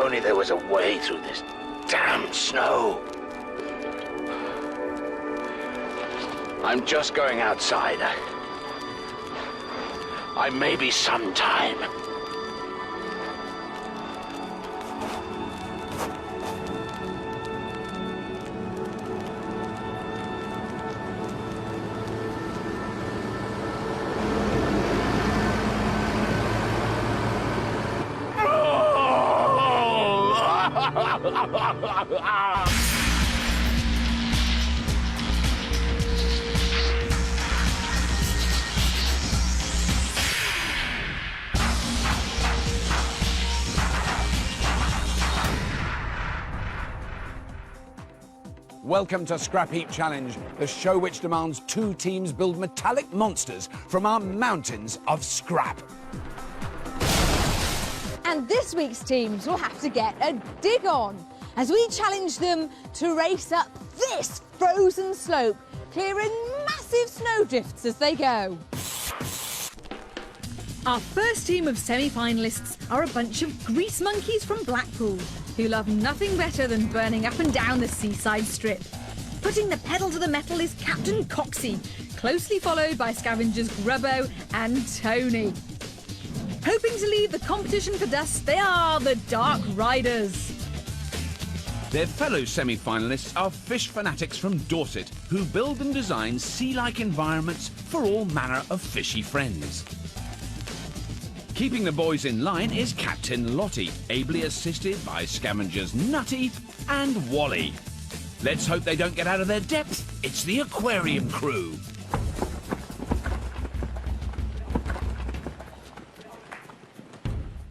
only there was a way through this damn snow. I'm just going outside. I may be some time. Welcome to Scrapheap Challenge, the show which demands two teams build metallic monsters from our mountains of scrap. And this week's teams will have to get a dig on as we challenge them to race up this frozen slope, clearing massive snowdrifts as they go. Our first team of semi-finalists are a bunch of grease monkeys from Blackpool who love nothing better than burning up and down the seaside strip. Putting the pedal to the metal is Captain Coxey, closely followed by scavengers Grubbo and Tony. Hoping to leave the competition for dust, they are the Dark Riders. Their fellow semi-finalists are fish fanatics from Dorset who build and design sea-like environments for all manner of fishy friends. Keeping the boys in line is Captain Lottie, ably assisted by scavengers Nutty and Wally. Let's hope they don't get out of their depth. It's the Aquarium crew.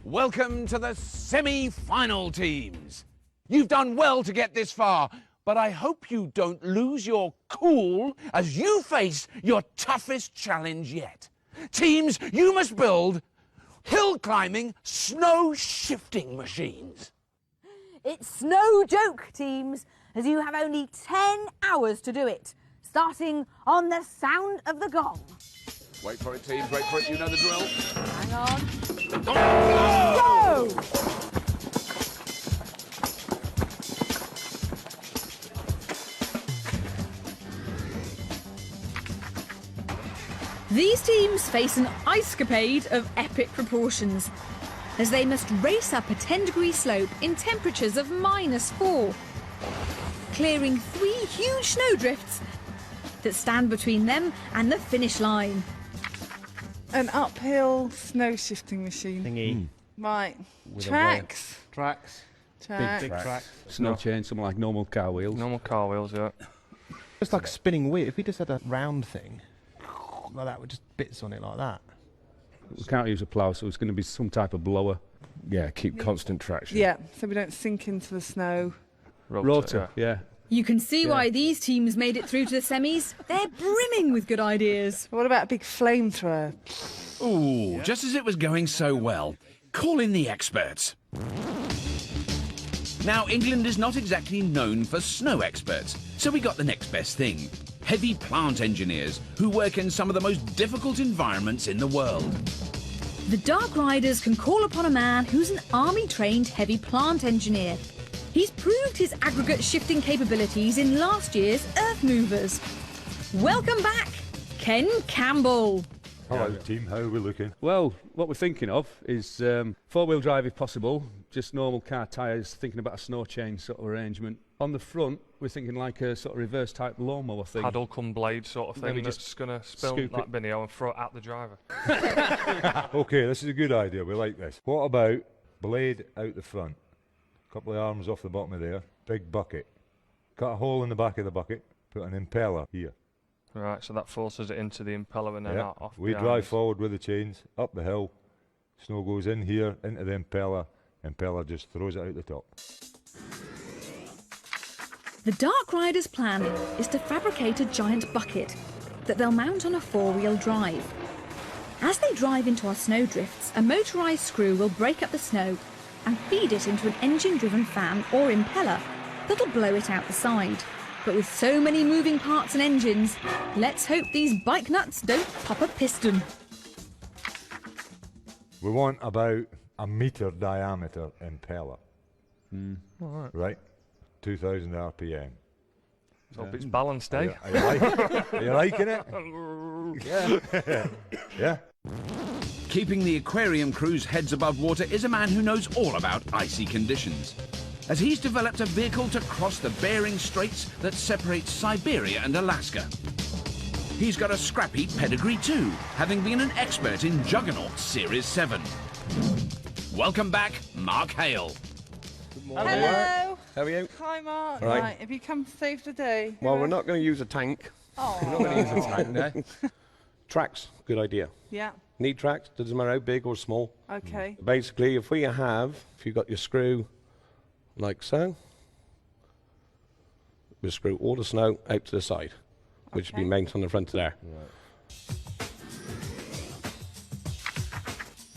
Welcome to the semi-final teams. You've done well to get this far, but I hope you don't lose your cool as you face your toughest challenge yet. Teams, you must build hill climbing snow shifting machines. It's no joke, teams, as you have only 10 hours to do it, starting on the sound of the gong. Wait for it, teams, wait for it, you know the drill. Hang on. Oh! Go! These teams face an ice-capade of epic proportions, as they must race up a 10-degree slope in temperatures of -4, clearing 3 huge snowdrifts that stand between them and the finish line. An uphill snow shifting machine. Thingy. Right. With Tracks. Tracks. Tracks. Big tracks. Snow chain, something like normal car wheels. Normal car wheels, yeah. Just like a spinning wheel. If we just had a round thing like that with just bits on it like that. We can't use a plough, so it's going to be some type of blower. Yeah, keep constant traction. Yeah, so we don't sink into the snow. Rotor, yeah. You can see why these teams made it through to the semis. They're brimming with good ideas. What about a big flamethrower? Ooh, just as it was going so well. Call in the experts. Now, England is not exactly known for snow experts, so we got the next best thing. Heavy plant engineers who work in some of the most difficult environments in the world. The Dark Riders can call upon a man who's an army-trained heavy plant engineer. He's proved his aggregate shifting capabilities in last year's Earth Movers. Welcome back, Ken Campbell. Hello, team. How are we looking? Well, what we're thinking of is four-wheel drive if possible, just normal car tyres, thinking about a snow chain sort of arrangement. On the front, we're thinking like a sort of reverse type lawnmower thing. Paddle come blade sort of thing. Maybe That's just going to spill scoop that it. binio and throw it at the driver. Okay, this is a good idea. We like this. What about blade out the front? Couple of arms off the bottom of there. Big bucket. Cut a hole in the back of the bucket. Put an impeller here. Right, so that forces it into the impeller and then Yep. off We behind drive us. forward with the chains, up the hill. Snow goes in here, into the impeller. Impeller just throws it out the top. The Dark Riders' plan is to fabricate a giant bucket that they'll mount on a four-wheel drive. As they drive into our snowdrifts, a motorised screw will break up the snow and feed it into an engine-driven fan or impeller that'll blow it out the side. But with so many moving parts and engines, let's hope these bike nuts don't pop a piston. We want about a metre diameter impeller. Right? 2,000 RPM. So hope it's balanced, eh? Are you liking it? Yeah. Yeah. Keeping the aquarium crew's heads above water is a man who knows all about icy conditions, as he's developed a vehicle to cross the Bering Straits that separates Siberia and Alaska. He's got a Scrapheap pedigree too, having been an expert in Juggernaut Series 7. Welcome back, Mark Hale. Hello. How are you? Hi, Mark. All right. Right, have you come to save the day? Well, we're not going to use a tank. Oh. We're not going to use a tank there. Tracks, good idea. Yeah. Need tracks, doesn't matter how big or small. Okay. Basically, if you've got your screw like so, we'll screw all the snow out to the side, which will be mounted on the front of there.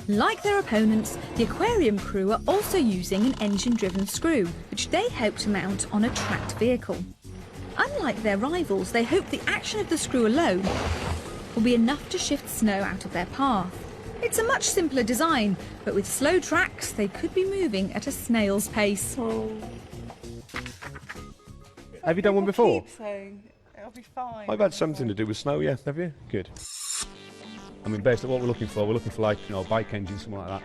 Like their opponents, the aquarium crew are also using an engine-driven screw, which they hope to mount on a tracked vehicle. Unlike their rivals, they hope the action of the screw alone will be enough to shift snow out of their path. It's a much simpler design, but with slow tracks, they could be moving at a snail's pace. Have you done one before? Keep saying it'll be fine. I've had something to do with snow, yeah. Have you? Good. I mean, based on what we're looking for like, you know, a bike engine, something like that.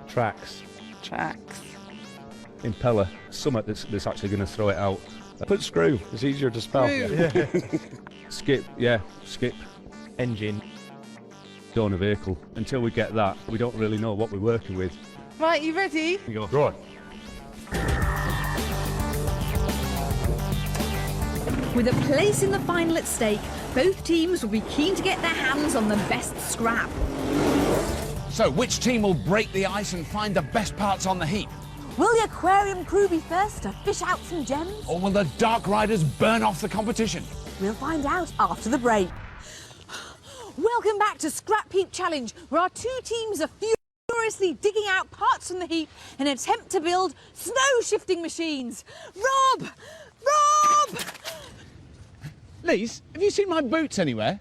Tracks, Tracks. impeller, something that's actually going to throw it out. Put screw, it's easier to spell. Skip, skip. Engine. On a vehicle. Until we get that, we don't really know what we're working with. Right, you ready? You go. Go on. With a place in the final at stake, both teams will be keen to get their hands on the best scrap. So, which team will break the ice and find the best parts on the heap? Will the aquarium crew be first to fish out some gems? Or will the Dark Riders burn off the competition? We'll find out after the break. Welcome back to Scrapheap Challenge, where our two teams are furiously digging out parts from the heap in an attempt to build snow-shifting machines. Rob! Rob! Lise, have you seen my boots anywhere?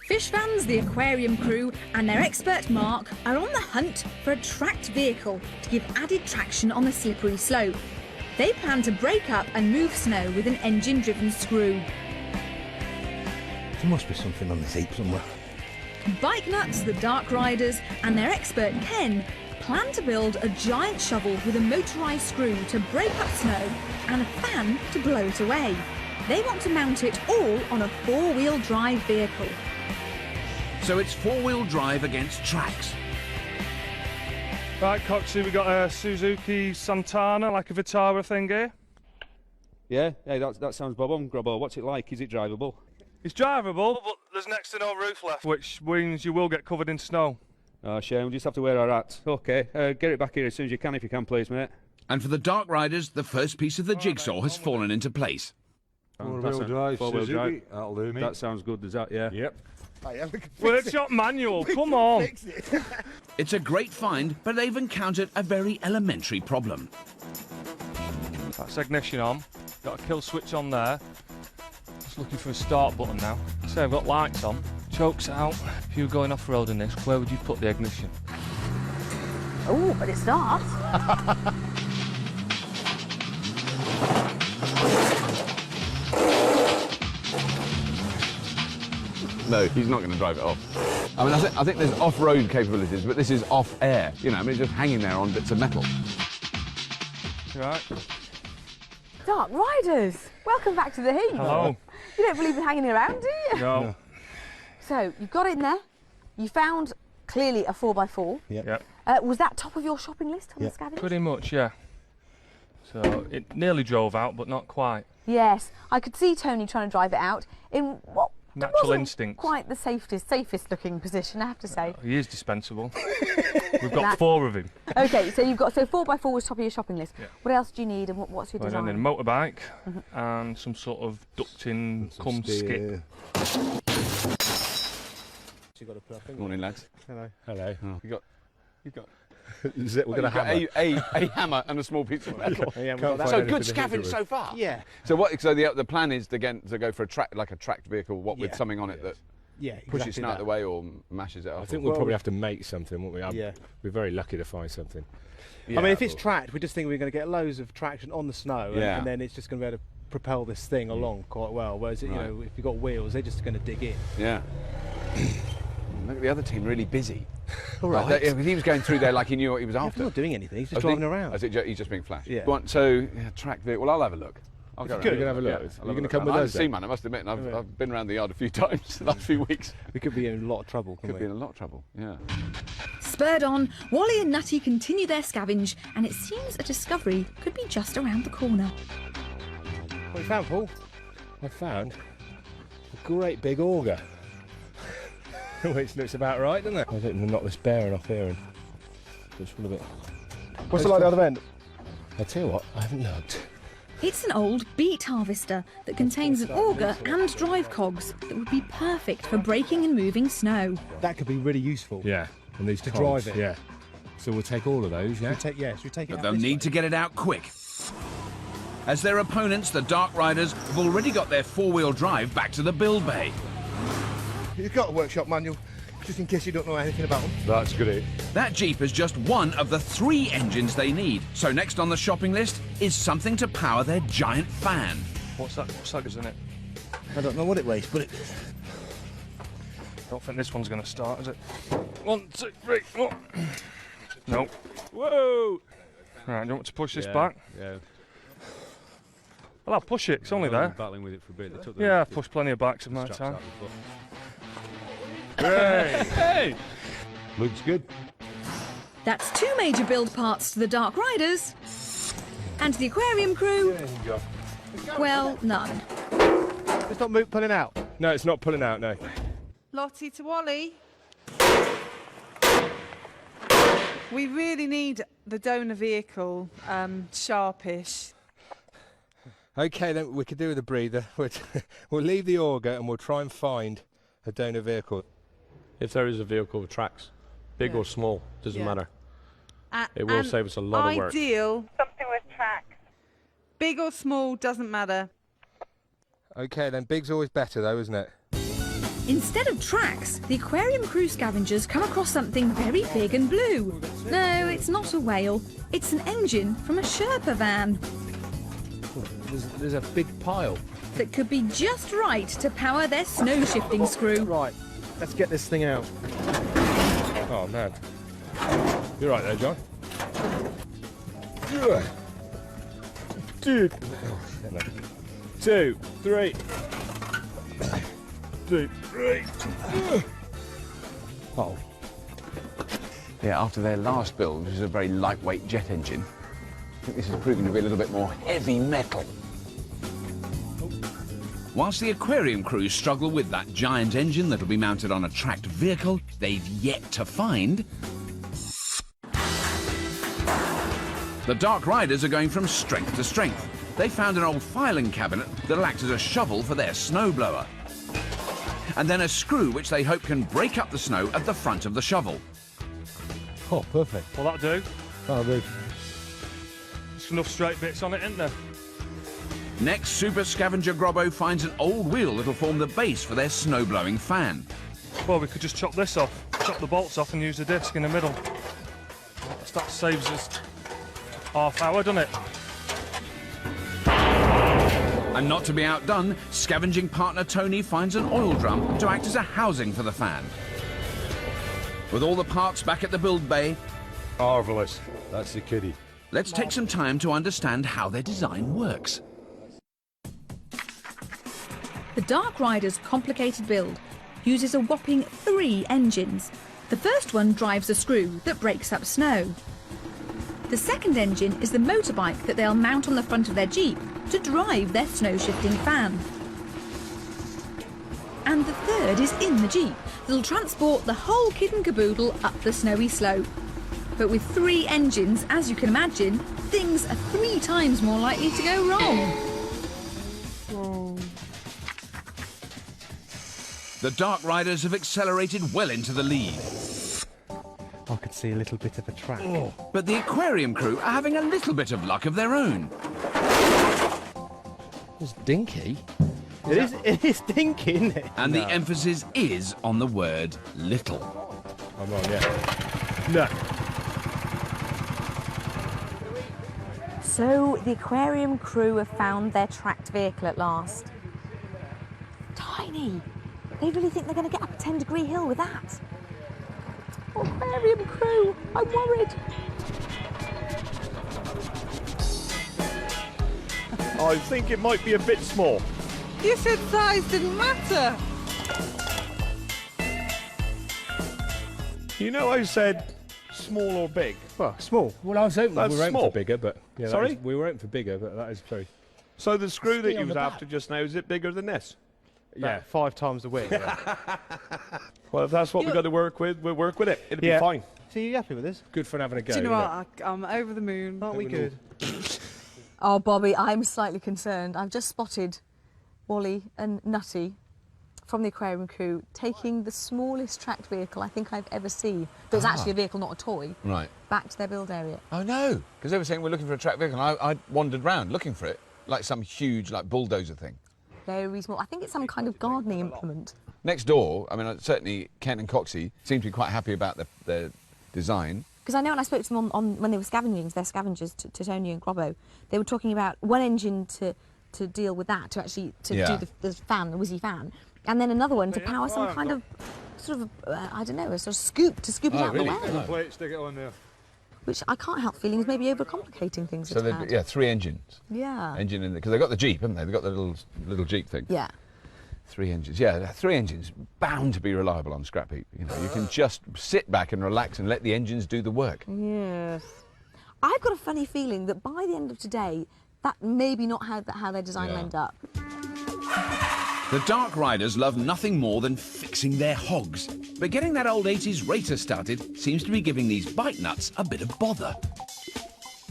Fish fans, the aquarium crew, and their expert Mark are on the hunt for a tracked vehicle to give added traction on the slippery slope. They plan to break up and move snow with an engine-driven screw. There must be something on this heap somewhere. Bike Nuts, the Dark Riders, and their expert Ken plan to build a giant shovel with a motorised screw to break up snow and a fan to blow it away. They want to mount it all on a four-wheel drive vehicle. So it's four-wheel drive against tracks. Right, Coxie, we got a Suzuki Santana, like a Vitara thing here. Yeah, that sounds bob on, Grubbo. What's it like? Is it drivable? It's drivable, but there's next to no roof left, which means you will get covered in snow. Oh, shame. We just have to wear our hats. Okay, get it back here as soon as you can, if you can, please, mate. And for the Dark Riders, the first piece of the jigsaw has fallen into place. Four-wheel drive, Four-wheel Suzuki. drive. That'll do me. That sounds good, does that, yeah? Yep. Workshop manual, come on. It's a great find, but they've encountered a very elementary problem. That's ignition on. Got a kill switch on there. Just looking for a start button now. So I've got lights on. Chokes out. If you were going off-road in this, where would you put the ignition? Oh, but it starts. No, he's not going to drive it off. I mean, I think there's off-road capabilities, but this is off-air. You know, I mean, it's just hanging there on bits of metal. Right. Dark Riders, welcome back to the heap. Hello. You don't believe in hanging around, do you? No. So, you've got in there. You found, clearly, a 4x4. Yep. Was that top of your shopping list on the Scavenging? Pretty much, yeah. So, it nearly drove out, but not quite. Yes, I could see Tony trying to drive it out in what Natural wasn't instinct. quite the safest looking position, I have to say. He is dispensable. We've got 4 of him. Okay, so you've got 4x4 was top of your shopping list. Yeah. What else do you need, and what's your Well, design? then a motorbike and some sort of ducting cum skip. Morning, lads. Hello. Hello. Oh. You got Is it, we're going to hammer. a hammer and a small piece of metal. So Good scavenge so far. Yeah. So the plan is to go for a tracked vehicle, with something on it that. Yeah, pushes exactly it out that. the way or mashes it up. I think we'll probably have to make something, won't we? Yeah. We're very lucky to find something. I mean, if it's tracked, we just think we're going to get loads of traction on the snow, and then it's just going to be able to propel this thing along quite well. Whereas, you know, if you've got wheels, they're just going to dig in. Yeah. Look at the other team, really busy. All right. He was going through there like he knew what he was after. He's not doing anything. He's just driving around. He's just being flash. Yeah. So, track vehicle. Well, I'll have a look. I'll go Good. You're going to have a look. Yeah, You're going to come with I'm us a seaman, I must admit, and I've been around the yard a few times the last few weeks. We could be in a lot of trouble, couldn't Could be in a lot of trouble, yeah. Spurred on, Wally and Nutty continue their scavenge, and it seems a discovery could be just around the corner. What you found, Paul? I found a great big auger. Which looks about right, doesn't it? I think we'll knock this bearing off here and just full of it. What's it like the other end? I'll tell you what, I haven't looked. It's an old beet harvester that contains an auger and drive cogs that would be perfect for breaking and moving snow. That could be really useful. Yeah, and these To cogs, drive it. Yeah. So we'll take all of those, yeah? Should we take it But out they'll this need way? to get it out quick. As their opponents, the Dark Riders, have already got their four-wheel drive back to the build bay. You've got a workshop manual, just in case you don't know anything about them. That's great. That Jeep is just one of the 3 engines they need. So next on the shopping list is something to power their giant fan. What's that in it? I don't know what it weighs, but it... Don't think this one's going to start, is it? 1, 2, 3, 4. No. Whoa! Right, do you want to push this back? Yeah. Well, I'll push it. It's only there. Battling with it for a bit. They took Yeah, I've pushed plenty of backs in my straps time. out before. Hey! Looks good. That's 2 major build parts to the Dark Riders. And to the Aquarium crew, well, none. It's not pulling out. No, it's not pulling out, no. Lottie to Wally. We really need the donor vehicle sharpish. Okay, then we could do with a breather. We'll leave the auger and we'll try and find a donor vehicle. If there is a vehicle with tracks, big or small, doesn't matter. It will save us a lot of work. Ideal. Something with tracks. Big or small, doesn't matter. Okay, then big's always better though, isn't it? Instead of tracks, the Aquarium crew scavengers come across something very big and blue. No, it's not a whale. It's an engine from a Sherpa van There's a big pile. that could be just right to power their snow shifting screw. Right, let's get this thing out. Oh man. You're right there, John. Dude. 2, 3. 2, 3. Oh. Yeah, after their last build, which was a very lightweight jet engine, I think this is proving to be a little bit more heavy metal. Whilst the Aquarium crew struggle with that giant engine that'll be mounted on a tracked vehicle, they've yet to find... The Dark Riders are going from strength to strength. They found an old filing cabinet that'll act as a shovel for their snowblower. And then a screw which they hope can break up the snow at the front of the shovel. Oh, perfect. Will that do? That'll do. There's enough straight bits on it, isn't there? Next, Super Scavenger Grobbo finds an old wheel that'll form the base for their snow-blowing fan. Well, we could just chop this off, chop the bolts off and use the disc in the middle. That saves us half hour, doesn't it? And not to be outdone, scavenging partner Tony finds an oil drum to act as a housing for the fan. With all the parts back at the build bay, Marvellous. That's the kiddie. let's take some time to understand how their design works. The Dark Rider's complicated build uses a whopping 3 engines. The first one drives a screw that breaks up snow. The second engine is the motorbike that they'll mount on the front of their Jeep to drive their snow-shifting fan. And the third is in the Jeep that'll transport the whole kit and caboodle up the snowy slope. But with 3 engines, as you can imagine, things are 3 times more likely to go wrong. The Dark Riders have accelerated well into the lead. I could see a little bit of a track. But the Aquarium crew are having a little bit of luck of their own. It's dinky. It is stinky, isn't it? And the emphasis is on the word little. I'm on, yeah. No. So the aquarium crew have found their tracked vehicle at last. Tiny. They really think they're going to get up a 10-degree hill with that. Oh, aquarium crew, I'm worried. I think it might be a bit small. You said size didn't matter. You know I said small or big? Well, small. Well, I was hoping That's we were aiming small. for bigger, but... Yeah, Sorry? we were aiming for bigger, but that is... Sorry. So the screw that Stay you on was the after just now, is it bigger than this? Yeah, 5 times the width. Well, if that's what we've got to work with, we'll work with it. It'll be fine. So you happy with this? Good fun having a go. Do you know what? I'm over the moon. Aren't we good? Oh, Bobby, I'm slightly concerned. I've just spotted Wally and Nutty from the aquarium crew taking the smallest tracked vehicle I think I've ever seen. But it's actually a vehicle, not a toy. Right. Back to their build area. Oh, no, because they were saying we're looking for a tracked vehicle, and I wandered round looking for it, like some huge, like, bulldozer thing. Very small. I think it's some kind of gardening implement. Next door, I mean, certainly Kent and Coxie seem to be quite happy about the design. Because I know when I spoke to them on when they were scavenging, their scavengers, to Tony and Grobbo, they were talking about one engine to deal with that, to actually do the fan, the whizzy fan, and then another one to power some kind of sort of I don't know, a sort of scoop to scoop it out really? the way. Plate, stick it on there. Which I can't help feeling is maybe overcomplicating things. So, yeah, 3 engines. Yeah. Engine in there, because they've got the Jeep, haven't they? They've got the little Jeep thing. Yeah. 3 engines. Yeah, 3 engines, bound to be reliable on Scrapheap. You know, you can just sit back and relax and let the engines do the work. Yes. I've got a funny feeling that by the end of today, that maybe not how their design will end up. The Dark Riders love nothing more than fixing their hogs, but getting that old 80s racer started seems to be giving these bike nuts a bit of bother.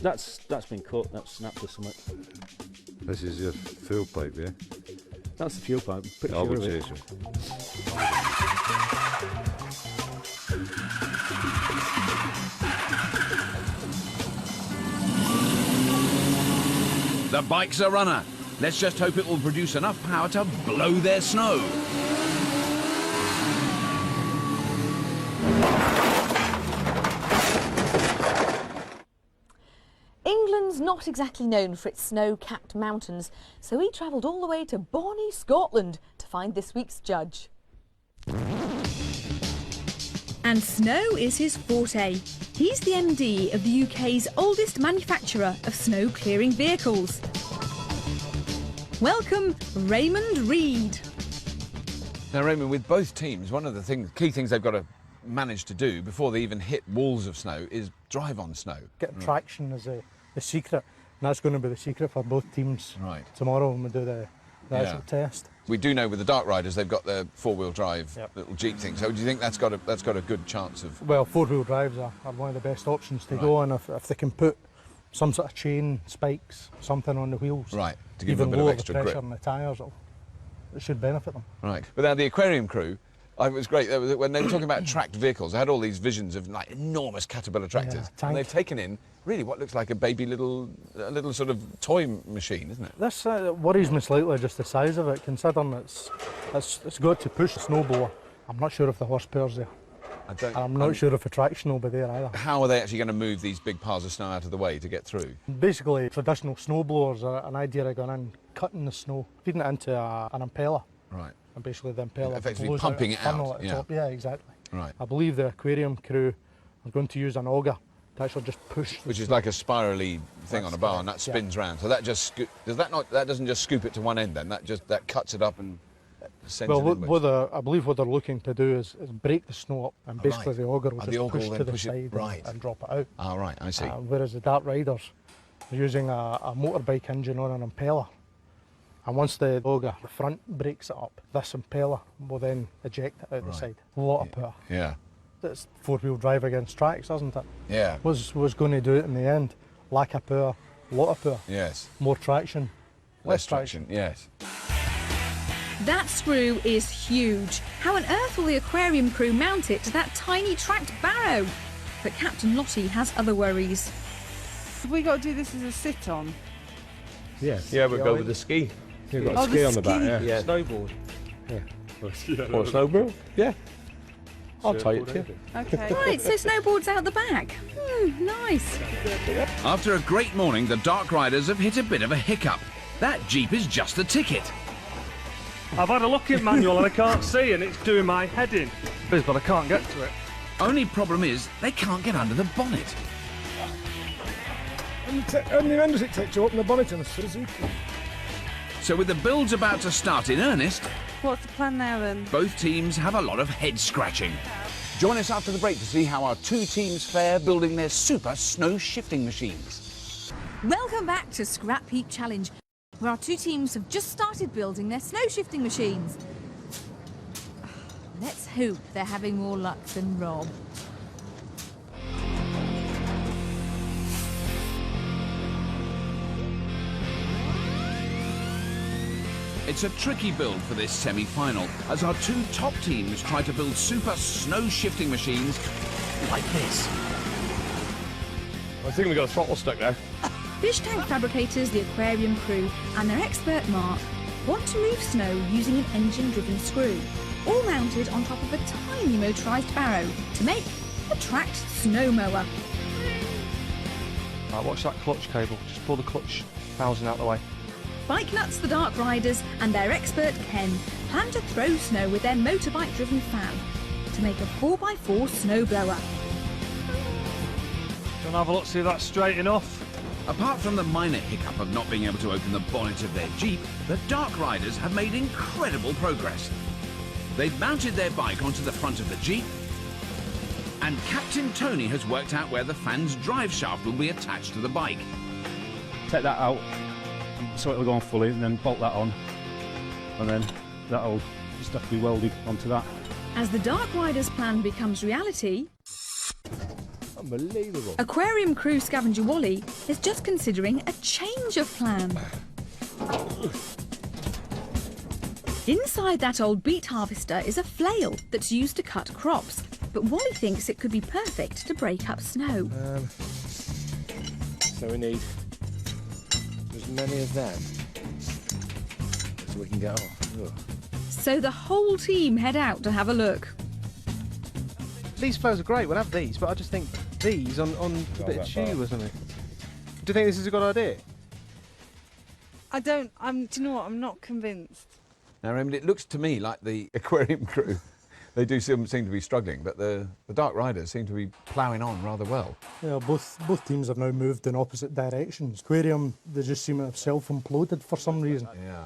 That's been cut, that's snapped or something. This is your fuel pipe, yeah? That's the fuel pipe, pretty I sure would of say it. So. The bike's a runner. Let's just hope it will produce enough power to blow their snow. England's not exactly known for its snow-capped mountains, so he travelled all the way to Bonnie, Scotland to find this week's judge. And snow is his forte. He's the MD of the UK's oldest manufacturer of snow-clearing vehicles. Welcome, Raymond Reed. Now, Raymond, with both teams, one of the key things they've got to manage to do before they even hit walls of snow is drive on snow. Get traction as the secret, and that's going to be the secret for both teams tomorrow when we do the actual test. We do know with the Dark Riders they've got the 4-wheel drive little Jeep thing. So do you think that's got a good chance of? Well, 4-wheel drives are one of the best options to go on if they can put some sort of chain, spikes, something on the wheels. Right, to give them a bit of extra the pressure grip. on the tyres, it should benefit them. Right, but now the aquarium crew, it was great. When they were talking about tracked vehicles, they had all these visions of like enormous Caterpillar tractors, and they've taken in really what looks like a baby little sort of toy machine, isn't it? This worries me slightly, just the size of it, considering it's got to push the snowblower. I'm not sure if the horsepower's there. And I'm not sure if the traction will be there either. How are they actually going to move these big piles of snow out of the way to get through? Basically, traditional snowblowers are an idea of going in, cutting the snow, feeding it into an impeller. Right. And basically the impeller effectively blows pumping out it out. funnel at the top. Yeah, exactly. Right. I believe the aquarium crew are going to use an auger to actually just push. Which is like a spirally thing on a bar, and that spins round. So that just that doesn't just scoop it to one end. Then that cuts it up and sends it inwards. I believe what they're looking to do is break the snow up, and basically the auger will just push to the side and drop it out. Ah, right, I see. Whereas the Dark Riders are using a motorbike engine on an impeller. And once the auger, the front, breaks it up, this impeller will then eject it out the side. A lot of power. Yeah. It's 4-wheel drive against tracks, isn't it? Yeah. Was going to do it in the end. Lack of power, a lot of power. Yes. More traction, less traction. Yes. That screw is huge. How on earth will the aquarium crew mount it to that tiny tracked barrow? But Captain Lottie has other worries. Have we got to do this as a sit-on? Yeah, we'll go with the ski. You've got a ski on the back, yeah. Snowboard. Yeah. Or a snowboard? Yeah. I'll take it. Okay. Right, so snowboards out the back. Nice. After a great morning, the Dark Riders have hit a bit of a hiccup. That Jeep is just the ticket. I've had a look at manual and I can't see, and it's doing my head in. But I can't get to it. Only problem is they can't get under the bonnet. How many men does it take to open the bonnet on a Suzuki? So with the builds about to start in earnest, What's the plan now then? both teams have a lot of head scratching. Join us after the break to see how our two teams fare building their super snow shifting machines. Welcome back to Scrapheap Challenge, where our two teams have just started building their snow shifting machines. Let's hope they're having more luck than Rob. It's a tricky build for this semi-final, as our two top teams try to build super snow-shifting machines like this. I think we got a throttle stuck there. Fish tank fabricators, the aquarium crew, and their expert Mark want to move snow using an engine-driven screw, all mounted on top of a tiny motorised barrow to make a tracked snow mower. Right, watch that clutch cable. Just pull the clutch housing out the way. Bike Nuts, the Dark Riders, and their expert Ken plan to throw snow with their motorbike-driven fan to make a 4x4 snow blower. Gonna have a look, see if that's straight enough. Apart from the minor hiccup of not being able to open the bonnet of their Jeep, the Dark Riders have made incredible progress. They've mounted their bike onto the front of the Jeep, and Captain Tony has worked out where the fan's drive shaft will be attached to the bike. Take that out so it'll go on fully, and then bolt that on, and then that'll just have to be welded onto that. As the Dark Riders plan becomes reality, Unbelievable. Aquarium crew Scavenger Wally is just considering a change of plan. Inside that old beet harvester is a flail that's used to cut crops, but Wally thinks it could be perfect to break up snow. So we need as many of them so we can get off. Ugh. So the whole team head out to have a look. These flails are great, we'll have these, but I just think these on a bit of shoe or something. Do you think this is a good idea? I don't, do you know what, I'm not convinced. Now, Raymond, it looks to me like the aquarium crew, they do seem to be struggling, but the Dark Riders seem to be ploughing on rather well. Yeah, both teams have now moved in opposite directions. Aquarium, they just seem to have self-imploded for some reason. Yeah.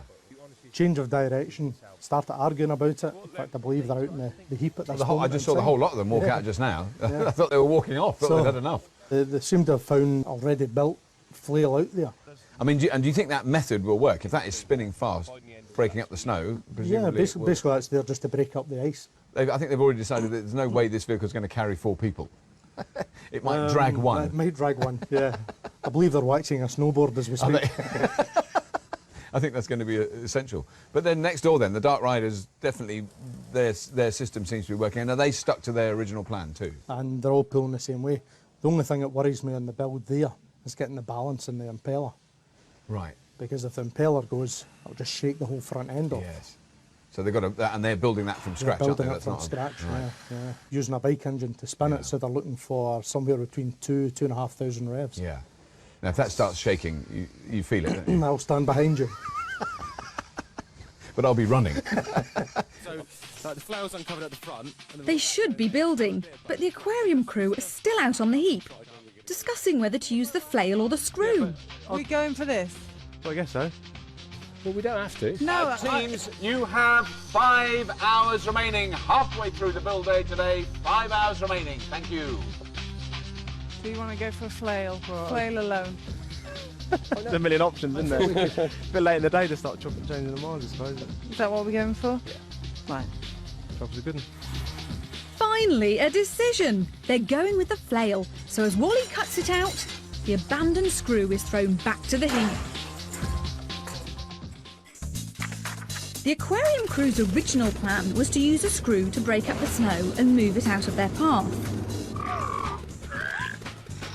Change of direction, started arguing about it. In fact, I believe they're out in the heap at this moment. I just saw the whole lot of them walk out just now. Yeah. I thought they were walking off, thought they'd had enough. They seem to have found already built flail out there. I mean, do you think that method will work? If that is spinning fast, breaking up the snow, presumably Yeah, basically that's there just to break up the ice. I think they've already decided that there's no way this vehicle is going to carry 4 people. It might drag one. It might drag one, yeah. I believe they're waxing a snowboard as we speak. I think that's going to be essential. But then next door then, the Dark Riders, definitely their system seems to be working. And are they stuck to their original plan too? And they're all pulling the same way. The only thing that worries me on the build there is getting the balance in the impeller. Right. Because if the impeller goes, it'll just shake the whole front end off. Yes. So they've got and they're building that from scratch, building aren't it they? from scratch, right. yeah. Using a bike engine to spin it, so they're looking for somewhere between 2,500 revs. Yeah. Now, if that starts shaking, you feel it, don't you? I'll stand behind you. But I'll be running. So the flail's uncovered at the front. They should be building, but the aquarium crew are still out on the heap, discussing whether to use the flail or the screw. Are we going for this? Well, I guess so. Well, we don't have to. No, Teams, you have 5 hours remaining. Halfway through the build day today. 5 hours remaining. Thank you. Do you want to go for a flail? Flail alone. There's a million options, isn't there? A bit late in the day to start chopping and changing the minds, I suppose. Is that what we're going for? Yeah. Right. Job's a good one. Finally, a decision. They're going with the flail, so as Wally cuts it out, the abandoned screw is thrown back to the heap. The aquarium crew's original plan was to use a screw to break up the snow and move it out of their path.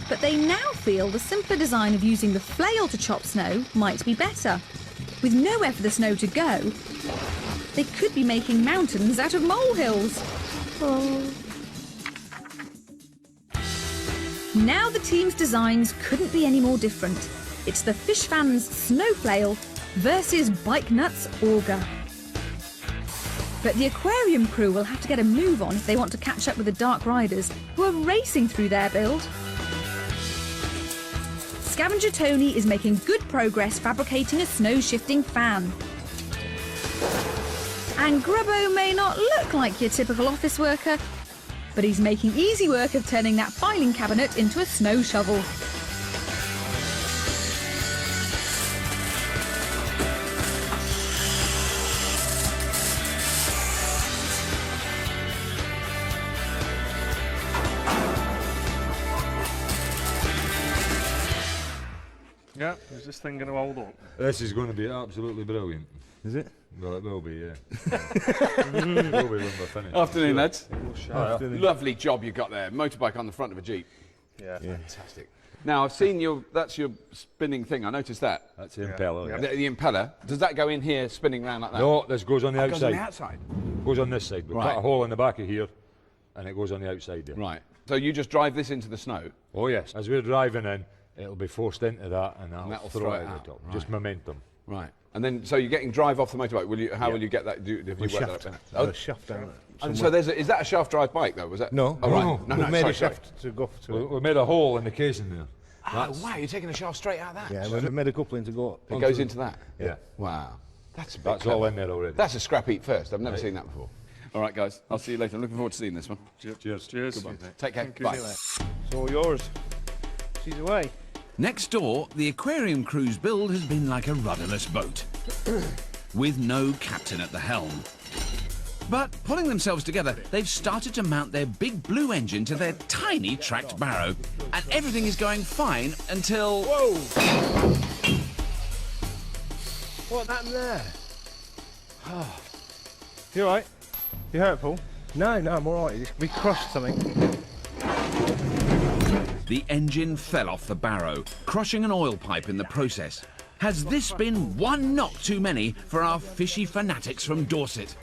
But they now feel the simpler design of using the flail to chop snow might be better. With nowhere for the snow to go, they could be making mountains out of molehills. Oh. Now the team's designs couldn't be any more different. It's the fish fans' snowflail versus Bike Nuts' auger. But the aquarium crew will have to get a move on if they want to catch up with the Dark Riders, who are racing through their build. Scavenger Tony is making good progress fabricating a snow-shifting fan. And Grubbo may not look like your typical office worker, but he's making easy work of turning that filing cabinet into a snow shovel. Yeah, is this thing going to hold up? This is going to be absolutely brilliant. Is it? Well, it will be, yeah. It will be when we're finished. Afternoon, Sure. lads. Afternoon. Lovely job you got there. Motorbike on the front of a Jeep. Yeah. Fantastic. Now, I've seen that's your spinning thing. I noticed that. That's the impeller. Yeah. The impeller. Does that go in here spinning round like that? No, this goes on the It outside. goes on the outside? Goes on this side. We cut a hole in the back of here, and it goes on the outside there. Right. So you just drive this into the snow? Oh, yes. As we're driving in, it'll be forced into that, and that'll throw it out. at the top. Right. Just momentum. Right. And then, so you're getting drive off the motorbike. How will you get that? Have you worked shaft. that out? Oh, shaft down. And so is that a shaft drive bike though? Was that? No. Oh, right. No. We made sorry, a shaft to go to it. We made a hole in the casing there. Oh, wow, you're taking a shaft straight out of that? Yeah, we made a coupling to go up. It goes into that? Yeah. Wow. That's all in there already. That's a scrap heap first. I've never seen that before. All right, guys. I'll see you later. I'm looking forward to seeing this one. Cheers. Goodbye. Take care. Thank you. Bye. It's all yours. She's away. Next door, the aquarium crew's build has been like a rudderless boat, with no captain at the helm. But pulling themselves together, they've started to mount their big blue engine to their tiny tracked barrow, and everything is going fine until... Whoa! What happened there? You all right? You hurt, Paul? No, I'm all right. We crushed something. The engine fell off the barrow, crushing an oil pipe in the process. Has this been one knock too many for our fishy fanatics from Dorset?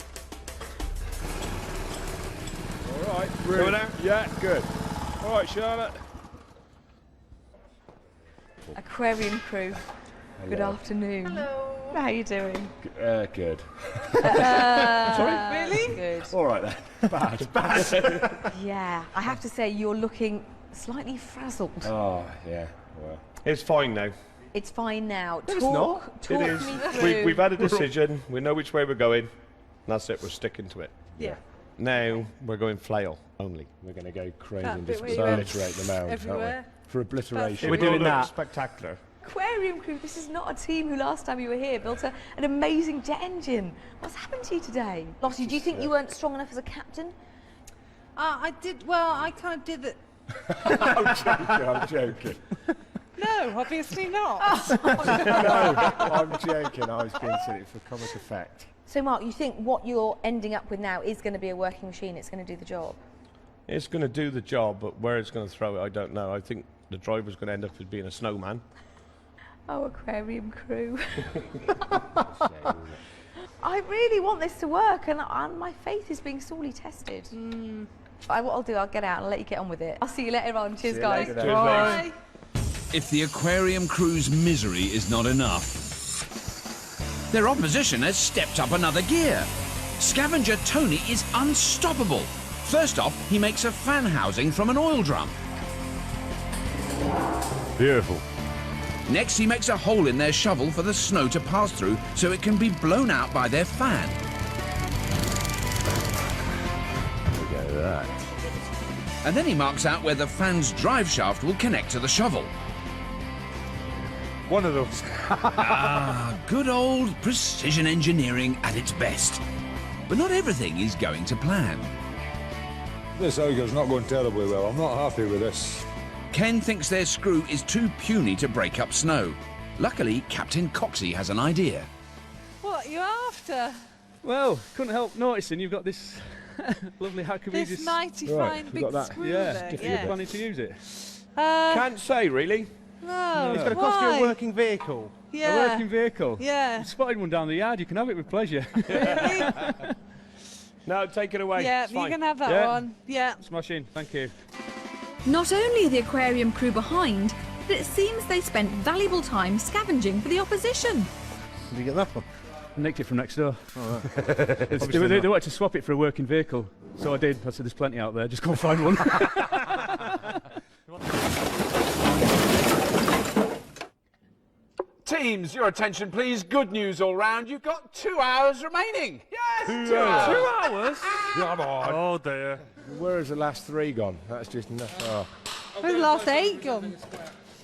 All right, coming out? Yeah, good. All right, Charlotte. Aquarium crew, good afternoon. Hello. How are you doing? Good. Sorry? Really? Good. All right then. Bad. Yeah, I have to say you're looking slightly frazzled. Oh, yeah. Well, It's fine now. It's fine now. No, it's not. Talk It is. me through. We've had a decision. We know which way we're going. That's it. We're sticking to it. Yeah. Now we're going flail. only. We're going to go crazy That and bit just where you went obliterate the mound, aren't everywhere. we? For obliteration. We're doing that. Spectacular. Aquarium crew, this is not a team who last time you were here built an amazing jet engine. What's happened to you today? Lottie, do you think you weren't strong enough as a captain? I did, well, I kind of did it. I'm joking. No, obviously not. No, I'm joking. I was being silly for comic effect. So Mark, you think what you're ending up with now is going to be a working machine, it's going to do the job? It's going to do the job, but where it's going to throw it, I don't know. I think the driver's going to end up as being a snowman. Oh, aquarium crew. I really want this to work, and my faith is being sorely tested. What I'll do, I'll get out and let you get on with it. I'll see you later on. Cheers, guys. Later, Bye. If the aquarium crew's misery is not enough, their opposition has stepped up another gear. Scavenger Tony is unstoppable. First off, he makes a fan housing from an oil drum. Beautiful. Next, he makes a hole in their shovel for the snow to pass through so it can be blown out by their fan. Look at that. And then he marks out where the fan's drive shaft will connect to the shovel. One of those. Good old precision engineering at its best. But not everything is going to plan. This auger's not going terribly well. I'm not happy with this. Ken thinks their screw is too puny to break up snow. Luckily, Captain Coxey has an idea. What are you after? Well, couldn't help noticing you've got this lovely Hackabee. This mighty fine big screw Yeah, thing. you're planning to use it? Can't say, really. No. It's going to cost you a working vehicle. Yeah. A working vehicle? Yeah. You spotted one down the yard, you can have it with pleasure. Really? No, take it away. Yeah, it's you fine. can have that one. Yeah. Smashing, thank you. Not only are the aquarium crew behind, but it seems they spent valuable time scavenging for the opposition. Did you get that one? Nicked it from next door. Oh, they wanted to swap it for a working vehicle, so I did. I said, there's plenty out there, just go and find one. Teams, your attention please. Good news all round. You've got 2 hours remaining. Yes, 2 hours. 2 hours? Come on. Oh dear. Where has the last 3 gone? That's just enough. Oh. Where's the last 8 gone?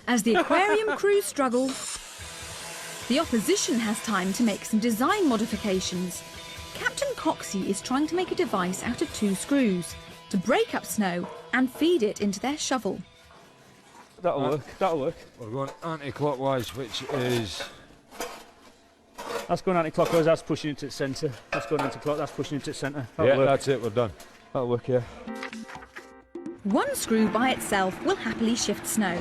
As the aquarium crew struggle, the opposition has time to make some design modifications. Captain Coxey is trying to make a device out of 2 screws to break up snow and feed it into their shovel. That'll work, that'll work. We're going anti-clockwise, which is... That's going anti-clockwise, that's pushing into the centre. That's going anti-clock, that's pushing into the centre. Yeah, that's it, we're done. That'll work, yeah. One screw by itself will happily shift snow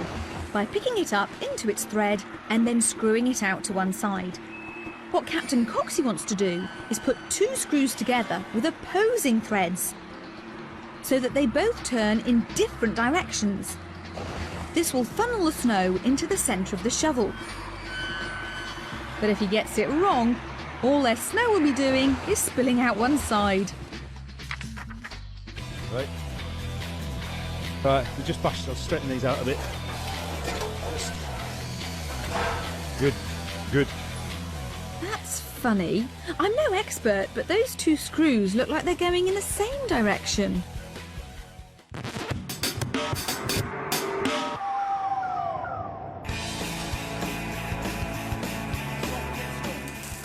by picking it up into its thread and then screwing it out to one side. What Captain Coxey wants to do is put 2 screws together with opposing threads so that they both turn in different directions. This will funnel the snow into the centre of the shovel. But if he gets it wrong, all their snow will be doing is spilling out one side. Right. Right, we just bashed, I'll straighten these out a bit. Good, good. That's funny. I'm no expert, but those 2 screws look like they're going in the same direction.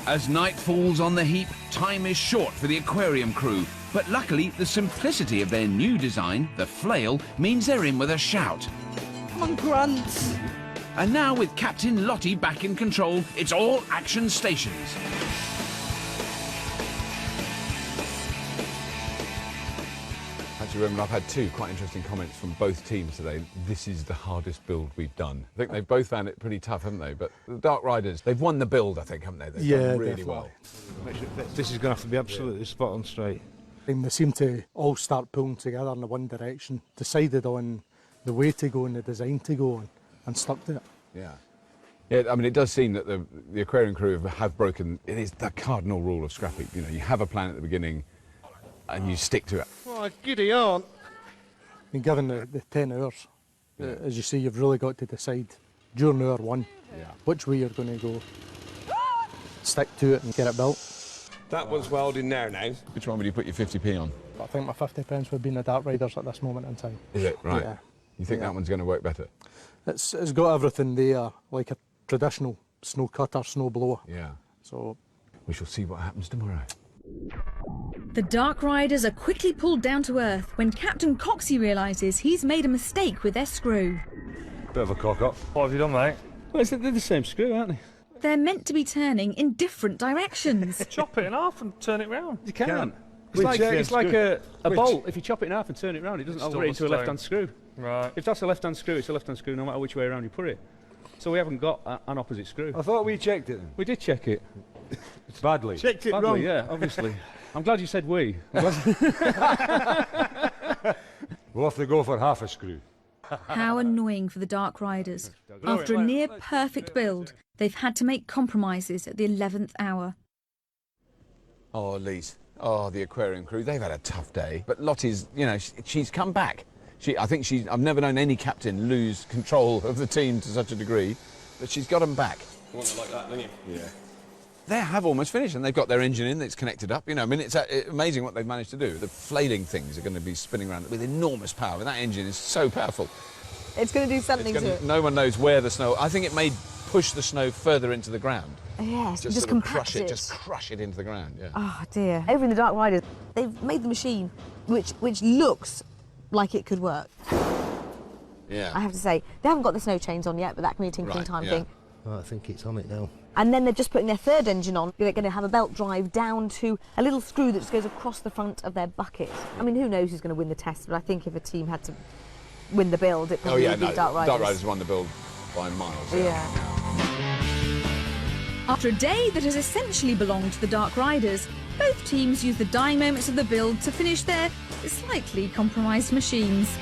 As night falls on the heap, time is short for the aquarium crew. But luckily, the simplicity of their new design, the flail, means they're in with a shout. Come on, grunts. And now, with Captain Lottie back in control, it's all action stations. Actually, Roman, I've had 2 quite interesting comments from both teams today. This is the hardest build we've done. I think they've both found it pretty tough, haven't they? But the Dark Riders, they've won the build, I think, haven't they? They've done really definitely. well. This is going to have to be absolutely spot on straight. And they seem to all start pulling together in the one direction, decided on the way to go and the design to go on, and stuck to it. Yeah. Yeah, I mean, it does seem that the aquarium crew have broken, it is the cardinal rule of Scrapheap. You know, you have a plan at the beginning and you stick to it. Oh, giddy on. And given the 10 hours, as you say, you've really got to decide during hour 1 which way you're going to go. Stick to it and get it built. That one's welding there now. Which one would you put your 50p on? I think my 50 pence would be in the Dark Riders at this moment in time. Is it? Right. Yeah. You think that one's going to work better? It's got everything there, like a traditional snow cutter, snow blower. Yeah. So we shall see what happens tomorrow. The Dark Riders are quickly pulled down to earth when Captain Coxey realises he's made a mistake with their screw. Bit of a cock-up. What have you done, mate? Well, they're the same screw, aren't they? They're meant to be turning in different directions. Chop it in half and turn it round. You can't. Which It's like a Which? bolt. If you chop it in half and turn it round, it doesn't operate into a left-hand screw. Right. If that's a left-hand screw, it's a left-hand screw no matter which way around you put it. So we haven't got an opposite screw. I thought we checked it. We did check it. Badly. checked it Badly, wrong. yeah, obviously. I'm glad you said we. We'll have to go for half a screw. How annoying for the Dark Riders. After a near perfect build, they've had to make compromises at the 11th hour. Oh, Lise. Oh, the aquarium crew, they've had a tough day. But Lottie's, you know, she's come back. I've never known any captain lose control of the team to such a degree, but she's got them back. You want it like that, don't you? Yeah. They have almost finished, and they've got their engine in that's connected up. You know, I mean, it's amazing what they've managed to do. The flailing things are going to be spinning around with enormous power, and that engine is so powerful. It's going to do something to it. No one knows where the snow... I think it may push the snow further into the ground. Yes, just just sort of compact it. Just crush it into the ground, yeah. Oh, dear. Over in the Dark Riders, they've made the machine which looks like it could work. Yeah. I have to say, they haven't got the snow chains on yet, but that can be a tinkering time thing. Oh, I think it's on it now. And then they're just putting their third engine on. They're going to have a belt drive down to a little screw that just goes across the front of their bucket. I mean, who knows who's going to win the test, but I think if a team had to win the build, it probably would be Dark Riders. Dark Riders won the build by miles. Yeah. After a day that has essentially belonged to the Dark Riders, both teams use the dying moments of the build to finish their slightly compromised machines.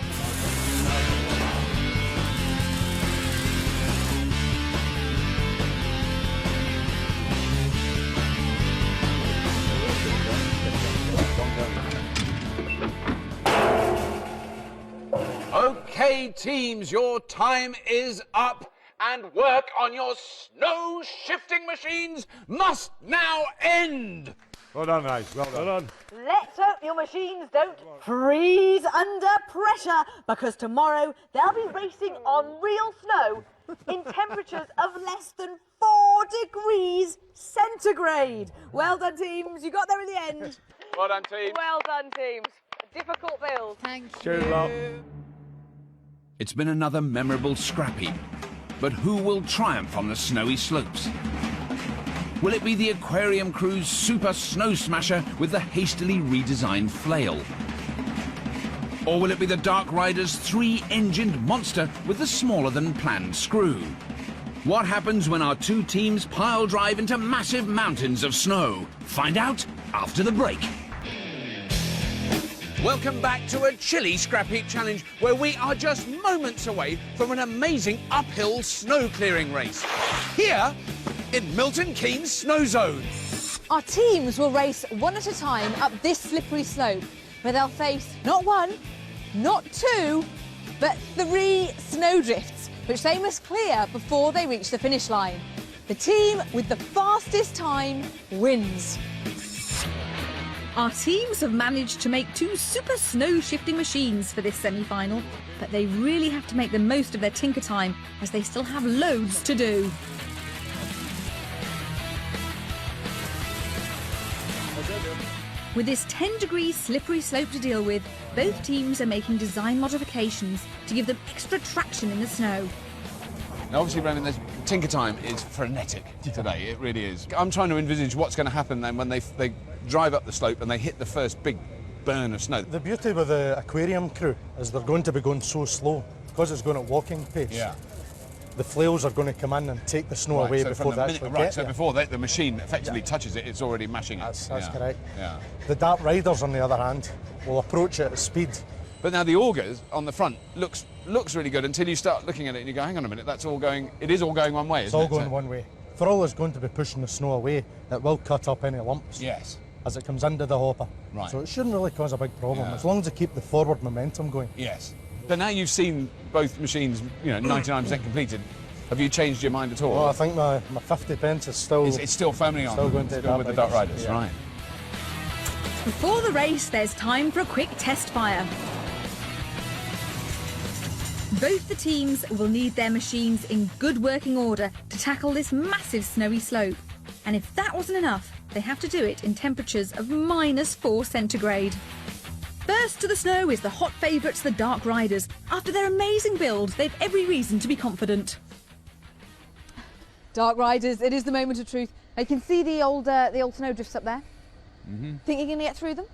Okay, teams, your time is up, and work on your snow-shifting machines must now end. Well done, guys. Well done. Let's hope your machines don't freeze under pressure, because tomorrow they'll be racing on real snow in temperatures of less than 4 degrees centigrade. Well done, teams. You got there in the end. Well done, team. Well done, teams. A difficult build. Thank Cheers, lot. It's been another memorable scrap heap, but who will triumph on the snowy slopes? Will it be the Aquarium crew's super snow smasher with the hastily redesigned flail? Or will it be the Dark Riders' 3-engined monster with the smaller-than-planned screw? What happens when our two teams pile drive into massive mountains of snow? Find out after the break. Welcome back to a chilly Scrap Heap Challenge, where we are just moments away from an amazing uphill snow clearing race. Here in Milton Keynes Snow Zone. Our teams will race one at a time up this slippery slope, where they'll face not 1, not 2, but 3 snowdrifts, which they must clear before they reach the finish line. The team with the fastest time wins. Our teams have managed to make 2 super snow-shifting machines for this semi-final, but they really have to make the most of their tinker time, as they still have loads to do. With this 10-degree slippery slope to deal with, both teams are making design modifications to give them extra traction in the snow. Now, obviously, Brendan, this tinker time is frenetic today. It really is. I'm trying to envisage what's going to happen then when they drive up the slope and they hit the first big burn of snow. The beauty with the Aquarium crew is they're going to be going so slow, because it's going at walking pace. Yeah. The flails are going to come in and take the snow away so before they actually get so there. before the machine effectively touches it, it's already mashing it. That's correct. Yeah. The Dark Riders, on the other hand, will approach it at speed. But now the augers on the front looks really good until you start looking at it and you go, hang on a minute, it is all going one way, It's all going one way. For all it's going to be pushing the snow away, it will cut up any lumps. Yes. As it comes into the hopper. Right. So it shouldn't really cause a big problem, Yeah. as long as they keep the forward momentum going. Yes. But now you've seen both machines, 99% completed. Have you changed your mind at all? Well, I think my 50 pence is still... It's still firmly on. Still going to with the Dark Riders, yeah. right. Before the race, there's time for a quick test fire. Both the teams will need their machines in good working order to tackle this massive snowy slope. And if that wasn't enough, they have to do it in temperatures of -4 centigrade. First to the snow is the hot favourites, the Dark Riders. After their amazing build, they've every reason to be confident. Dark Riders, it is the moment of truth. I can see the old snowdrifts up there. Think you're going to get through them?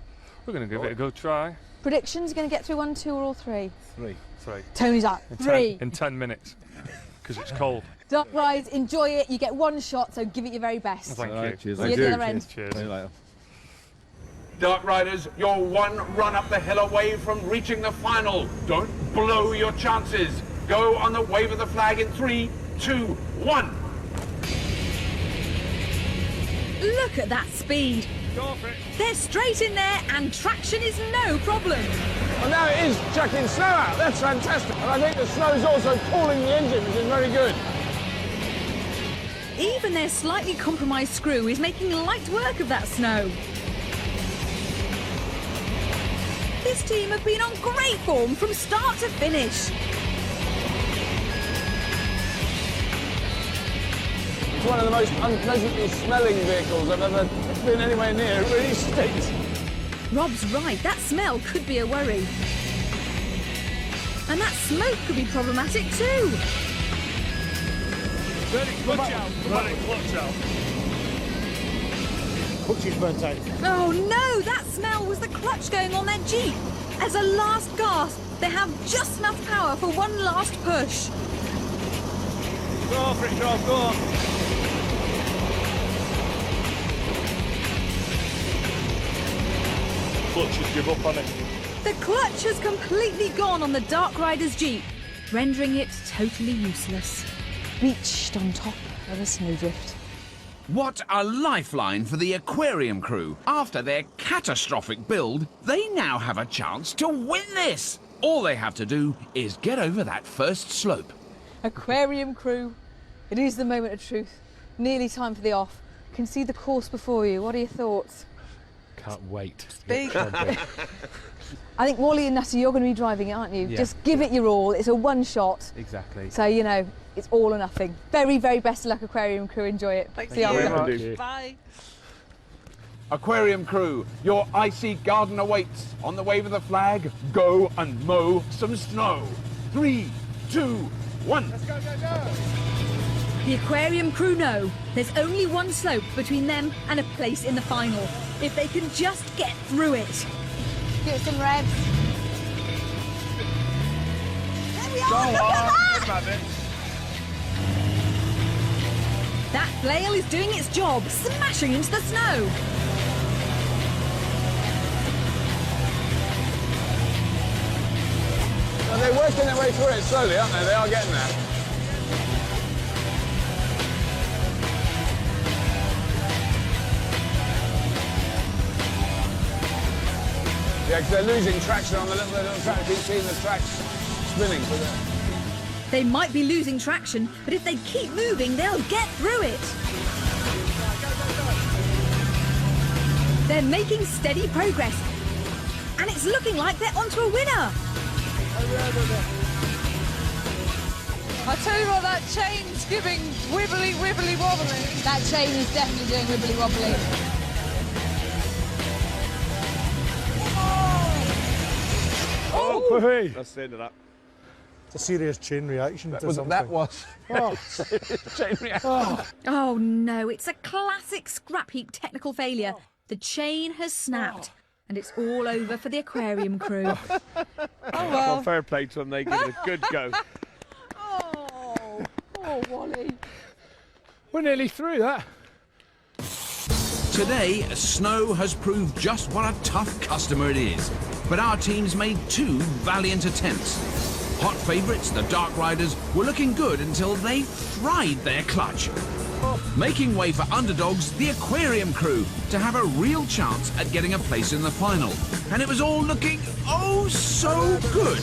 We're going to give it a go try. Predictions, going to get through 1, 2 or all 3? 3. Tony's up. 3. In 10 minutes, because it's cold. Dark Riders, enjoy it. You get 1 shot, so give it your very best. Thank you. Cheers. See you at the other end. Cheers. See you later. Dark Riders, you're 1 run up the hill away from reaching the final. Don't blow your chances. Go on the wave of the flag in 3, 2, 1. Look at that speed. Go for it. They're straight in there and traction is no problem. Well, now it is chucking snow out. That's fantastic. And I think the snow's also cooling the engine, which is very good. Even their slightly compromised screw is making light work of that snow. This team have been on great form from start to finish. It's one of the most unpleasantly smelling vehicles I've ever been anywhere near. It really stinks. Rob's right, that smell could be a worry. And that smoke could be problematic too. Ready, clutch out. Ready, clutch out. Clutch is burnt out. Oh no, that smell was the clutch going on their Jeep. As a last gasp, they have just enough power for 1 last push. Go for it, Rob, go on. clutches give up on it. The clutch has completely gone on the Dark Rider's Jeep, rendering it totally useless. Reached on top of a snowdrift. What a lifeline for the Aquarium crew. After their catastrophic build, they now have a chance to win this. All they have to do is get over that first slope. Aquarium crew, it is the moment of truth. Nearly time for the off. Can see the course before you. What are your thoughts? Can't wait. Speak. I think Wally and Nutty, you're going to be driving it, aren't you? Yeah. Just give it your all. It's a one shot. Exactly. So, you know, it's all or nothing. Very, very best of luck, Aquarium crew. Enjoy it. Thank See you you. after. Bye. Aquarium crew, your icy garden awaits. On the wave of the flag, go and mow some snow. 3, 2, 1. Let's go, go, go! The Aquarium crew know there's only one slope between them and a place in the final. If they can just get through it. Give it some revs. There we are! Look at that! That flail is doing its job, smashing into the snow. Well, they're working their way through it slowly, aren't they? They are getting there. Yeah, because they're losing traction on the little track. You've seen the tracks spinning. They might be losing traction, but if they keep moving, they'll get through it. They're making steady progress, and it's looking like they're onto a winner. I tell you what, that chain's giving wibbly, wibbly, wobbly. That chain is definitely doing wibbly, wobbly. Oh, hey. That's the end of that. It's a serious chain reaction to something. That was Oh. chain reaction. Oh no, it's a classic Scrapheap technical failure. The chain has snapped, and it's all over for the Aquarium crew. Oh well. Well, fair play to them. They give it a good go. Oh, poor Wally. We're nearly through that. Today, snow has proved just what a tough customer it is. But our teams made 2 valiant attempts. Hot favourites, the Dark Riders, were looking good until they fried their clutch. Making way for underdogs, the Aquarium crew, to have a real chance at getting a place in the final. And it was all looking oh so good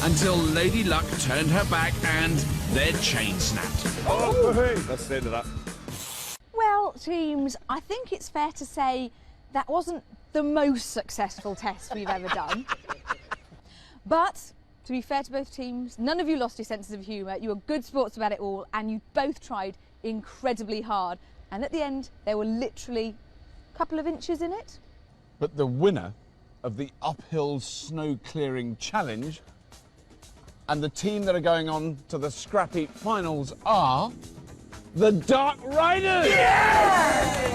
until Lady Luck turned her back and their chain snapped. Oh, hey. That's the end of that. Well, teams, I think it's fair to say that wasn't the most successful test we've ever done. But, to be fair to both teams, none of you lost your senses of humour. You were good sports about it all, and you both tried incredibly hard. And at the end, there were literally a couple of inches in it. But the winner of the uphill snow clearing challenge and the team that are going on to the Scrapheap finals are the Dark Riders! Yeah!